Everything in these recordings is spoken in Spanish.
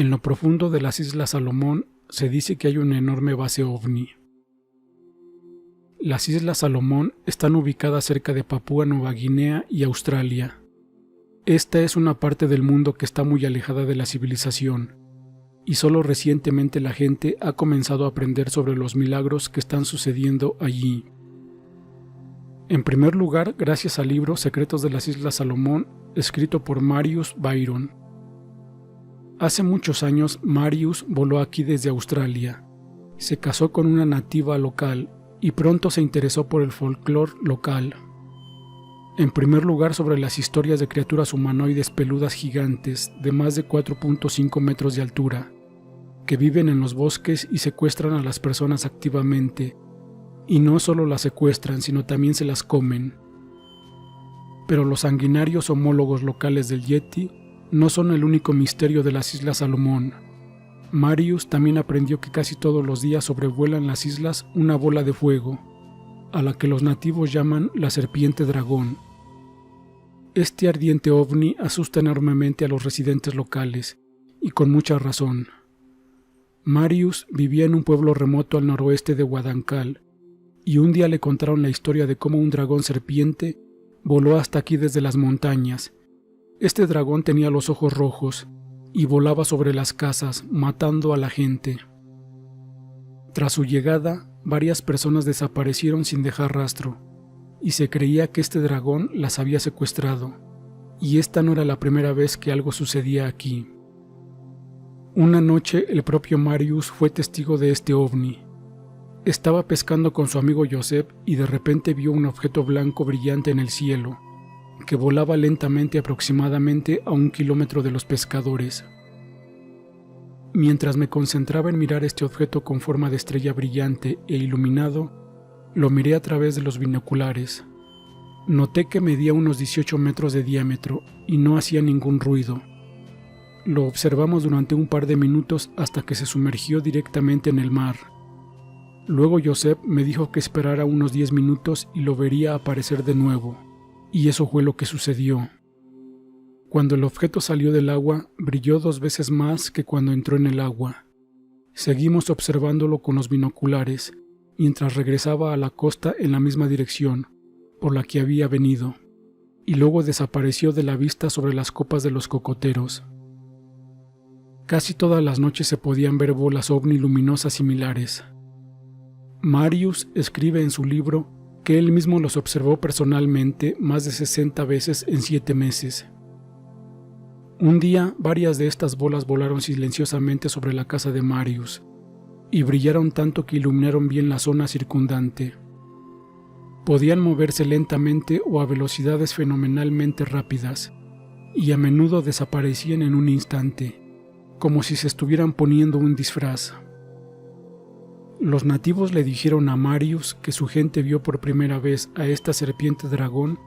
En lo profundo de las Islas Salomón se dice que hay una enorme base ovni. Las Islas Salomón están ubicadas cerca de Papúa Nueva Guinea y Australia. Esta es una parte del mundo que está muy alejada de la civilización, y solo recientemente la gente ha comenzado a aprender sobre los milagros que están sucediendo allí. En primer lugar, gracias al libro Secretos de las Islas Salomón, escrito por Marius Byron. Hace muchos años, Marius voló aquí desde Australia. Se casó con una nativa local y pronto se interesó por el folclore local. En primer lugar, sobre las historias de criaturas humanoides peludas gigantes de más de 4.5 metros de altura, que viven en los bosques y secuestran a las personas activamente, y no solo las secuestran, sino también se las comen. Pero los sanguinarios homólogos locales del Yeti no son el único misterio de las Islas Salomón. Marius también aprendió que casi todos los días sobrevuela en las islas una bola de fuego, a la que los nativos llaman la serpiente dragón. Este ardiente ovni asusta enormemente a los residentes locales, y con mucha razón. Marius vivía en un pueblo remoto al noroeste de Guadalcanal, y un día le contaron la historia de cómo un dragón serpiente voló hasta aquí desde las montañas. Este dragón tenía los ojos rojos y volaba sobre las casas, matando a la gente. Tras su llegada, varias personas desaparecieron sin dejar rastro, y se creía que este dragón las había secuestrado, y esta no era la primera vez que algo sucedía aquí. Una noche el propio Marius fue testigo de este ovni. Estaba pescando con su amigo Joseph y de repente vio un objeto blanco brillante en el cielo, que volaba lentamente aproximadamente a 1 kilómetro de los pescadores. Mientras me concentraba en mirar este objeto con forma de estrella brillante e iluminado, lo miré a través de los binoculares. Noté que medía unos 18 metros de diámetro y no hacía ningún ruido. Lo observamos durante un par de minutos hasta que se sumergió directamente en el mar. Luego Joseph me dijo que esperara unos 10 minutos y lo vería aparecer de nuevo. Y eso fue lo que sucedió. Cuando el objeto salió del agua, brilló 2 veces más que cuando entró en el agua. Seguimos observándolo con los binoculares, mientras regresaba a la costa en la misma dirección, por la que había venido, y luego desapareció de la vista sobre las copas de los cocoteros. Casi todas las noches se podían ver bolas ovni luminosas similares. Marius escribe en su libro que él mismo los observó personalmente más de 60 veces en 7 meses. Un día, varias de estas bolas volaron silenciosamente sobre la casa de Marius, y brillaron tanto que iluminaron bien la zona circundante. Podían moverse lentamente o a velocidades fenomenalmente rápidas, y a menudo desaparecían en un instante, como si se estuvieran poniendo un disfraz. Los nativos le dijeron a Marius que su gente vio por primera vez a esta serpiente dragón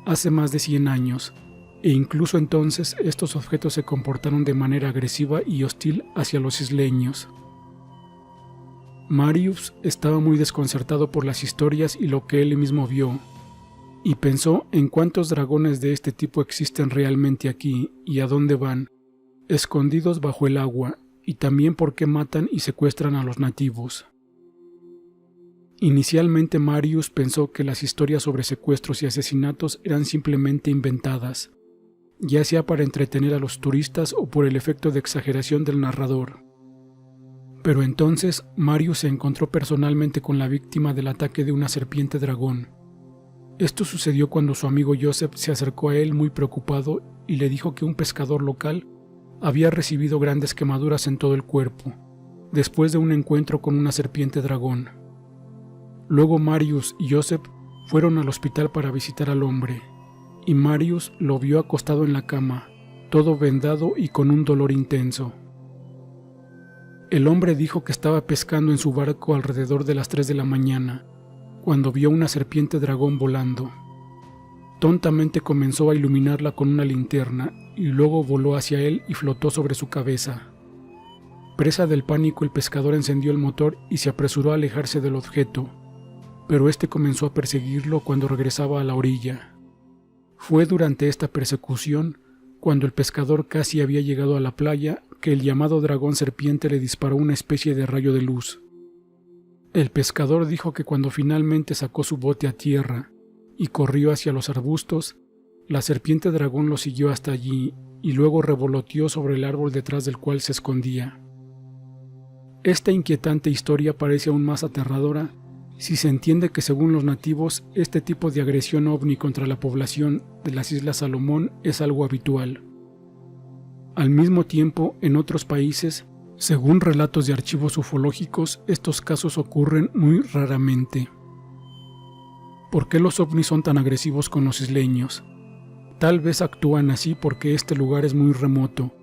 hace más de 100 años, e incluso entonces estos objetos se comportaron de manera agresiva y hostil hacia los isleños. Marius estaba muy desconcertado por las historias y lo que él mismo vio, y pensó en cuántos dragones de este tipo existen realmente aquí y a dónde van, escondidos bajo el agua, y también por qué matan y secuestran a los nativos. Inicialmente Marius pensó que las historias sobre secuestros y asesinatos eran simplemente inventadas, ya sea para entretener a los turistas o por el efecto de exageración del narrador. Pero entonces Marius se encontró personalmente con la víctima del ataque de una serpiente dragón. Esto sucedió cuando su amigo Joseph se acercó a él muy preocupado y le dijo que un pescador local había recibido grandes quemaduras en todo el cuerpo, después de un encuentro con una serpiente dragón. Luego Marius y Joseph fueron al hospital para visitar al hombre, y Marius lo vio acostado en la cama, todo vendado y con un dolor intenso. El hombre dijo que estaba pescando en su barco alrededor de las 3 de la mañana, cuando vio una serpiente dragón volando. Tontamente comenzó a iluminarla con una linterna y luego voló hacia él y flotó sobre su cabeza. Presa del pánico, el pescador encendió el motor y se apresuró a alejarse del objeto, pero este comenzó a perseguirlo cuando regresaba a la orilla. Fue durante esta persecución, cuando el pescador casi había llegado a la playa, que el llamado dragón serpiente le disparó una especie de rayo de luz. El pescador dijo que cuando finalmente sacó su bote a tierra y corrió hacia los arbustos, la serpiente dragón lo siguió hasta allí y luego revoloteó sobre el árbol detrás del cual se escondía. Esta inquietante historia parece aún más aterradora si se entiende que según los nativos este tipo de agresión ovni contra la población de las Islas Salomón es algo habitual. Al mismo tiempo, en otros países, según relatos de archivos ufológicos, estos casos ocurren muy raramente. ¿Por qué los ovnis son tan agresivos con los isleños? Tal vez actúan así porque este lugar es muy remoto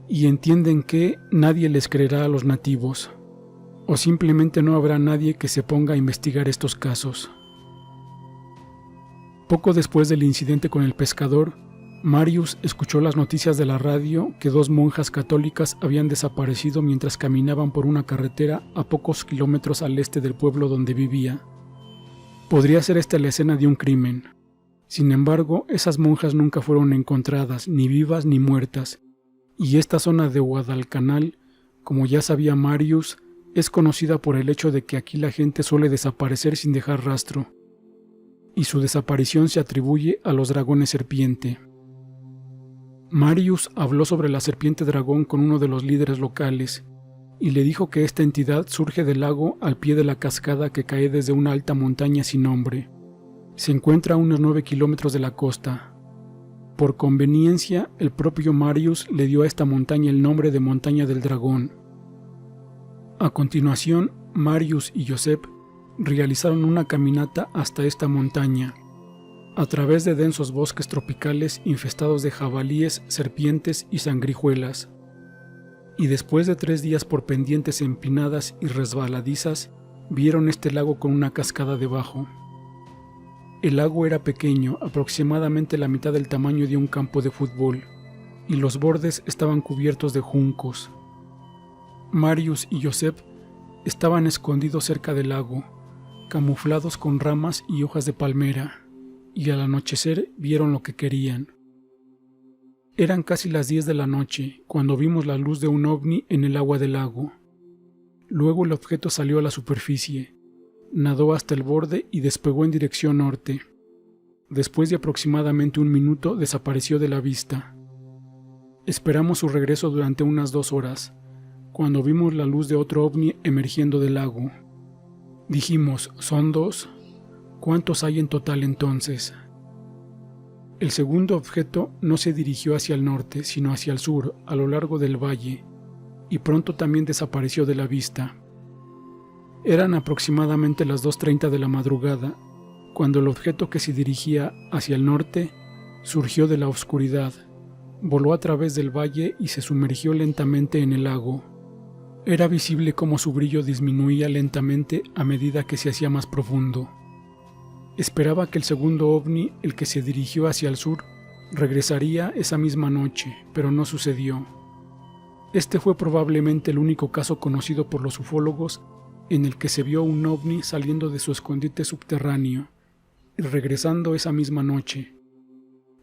y entienden que nadie les creerá a los nativos, o simplemente no habrá nadie que se ponga a investigar estos casos. Poco después del incidente con el pescador, Marius escuchó las noticias de la radio que 2 monjas católicas habían desaparecido mientras caminaban por una carretera a pocos kilómetros al este del pueblo donde vivía. Podría ser esta la escena de un crimen. Sin embargo, esas monjas nunca fueron encontradas, ni vivas ni muertas, y esta zona de Guadalcanal, como ya sabía Marius, es conocida por el hecho de que aquí la gente suele desaparecer sin dejar rastro, y su desaparición se atribuye a los dragones serpiente. Marius habló sobre la serpiente dragón con uno de los líderes locales, y le dijo que esta entidad surge del lago al pie de la cascada que cae desde una alta montaña sin nombre. Se encuentra a unos 9 kilómetros de la costa. Por conveniencia, el propio Marius le dio a esta montaña el nombre de Montaña del Dragón. A continuación, Marius y Josep realizaron una caminata hasta esta montaña, a través de densos bosques tropicales infestados de jabalíes, serpientes y sangrijuelas. Y después de 3 días por pendientes empinadas y resbaladizas, vieron este lago con una cascada debajo. El lago era pequeño, aproximadamente la mitad del tamaño de un campo de fútbol, y los bordes estaban cubiertos de juncos. Marius y Josep estaban escondidos cerca del lago, camuflados con ramas y hojas de palmera, y al anochecer vieron lo que querían. Eran casi las 10 de la noche cuando vimos la luz de un ovni en el agua del lago. Luego el objeto salió a la superficie, nadó hasta el borde y despegó en dirección norte. Después de aproximadamente 1 minuto desapareció de la vista. Esperamos su regreso durante unas 2 horas, cuando vimos la luz de otro ovni emergiendo del lago. Dijimos, ¿son 2? ¿Cuántos hay en total entonces? El segundo objeto no se dirigió hacia el norte, sino hacia el sur, a lo largo del valle, y pronto también desapareció de la vista. Eran aproximadamente las 2:30 de la madrugada, cuando el objeto que se dirigía hacia el norte surgió de la oscuridad, voló a través del valle y se sumergió lentamente en el lago. Era visible cómo su brillo disminuía lentamente a medida que se hacía más profundo. Esperaba que el segundo ovni, el que se dirigió hacia el sur, regresaría esa misma noche, pero no sucedió. Este fue probablemente el único caso conocido por los ufólogos en el que se vio un ovni saliendo de su escondite subterráneo y regresando esa misma noche.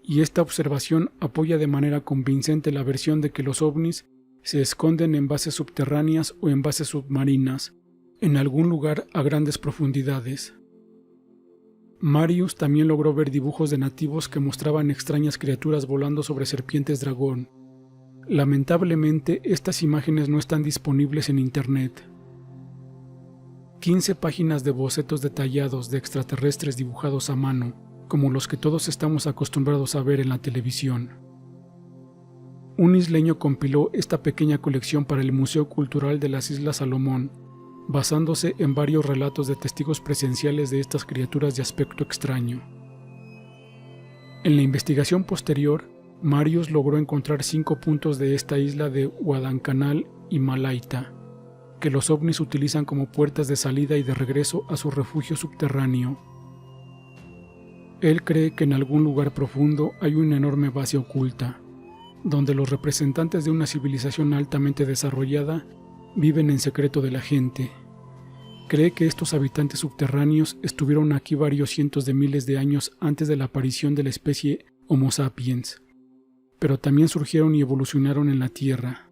Y esta observación apoya de manera convincente la versión de que los ovnis se esconden en bases subterráneas o en bases submarinas, en algún lugar a grandes profundidades. Marius también logró ver dibujos de nativos que mostraban extrañas criaturas volando sobre serpientes dragón. Lamentablemente, estas imágenes no están disponibles en internet. 15 páginas de bocetos detallados de extraterrestres dibujados a mano, como los que todos estamos acostumbrados a ver en la televisión. Un isleño compiló esta pequeña colección para el Museo Cultural de las Islas Salomón, basándose en varios relatos de testigos presenciales de estas criaturas de aspecto extraño. En la investigación posterior, Marius logró encontrar 5 puntos de esta isla de Guadalcanal y Malaita, que los ovnis utilizan como puertas de salida y de regreso a su refugio subterráneo. Él cree que en algún lugar profundo hay una enorme base oculta, donde los representantes de una civilización altamente desarrollada viven en secreto de la gente. Cree que estos habitantes subterráneos estuvieron aquí varios cientos de miles de años antes de la aparición de la especie Homo sapiens, pero también surgieron y evolucionaron en la Tierra.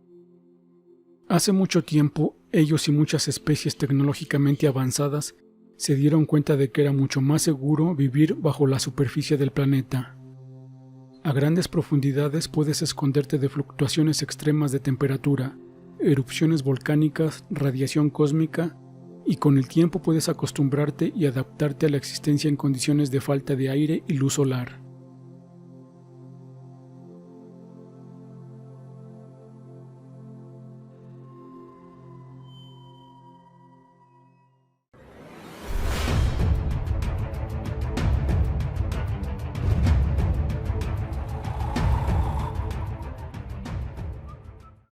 Hace mucho tiempo, ellos y muchas especies tecnológicamente avanzadas se dieron cuenta de que era mucho más seguro vivir bajo la superficie del planeta. A grandes profundidades puedes esconderte de fluctuaciones extremas de temperatura, erupciones volcánicas, radiación cósmica, y con el tiempo puedes acostumbrarte y adaptarte a la existencia en condiciones de falta de aire y luz solar.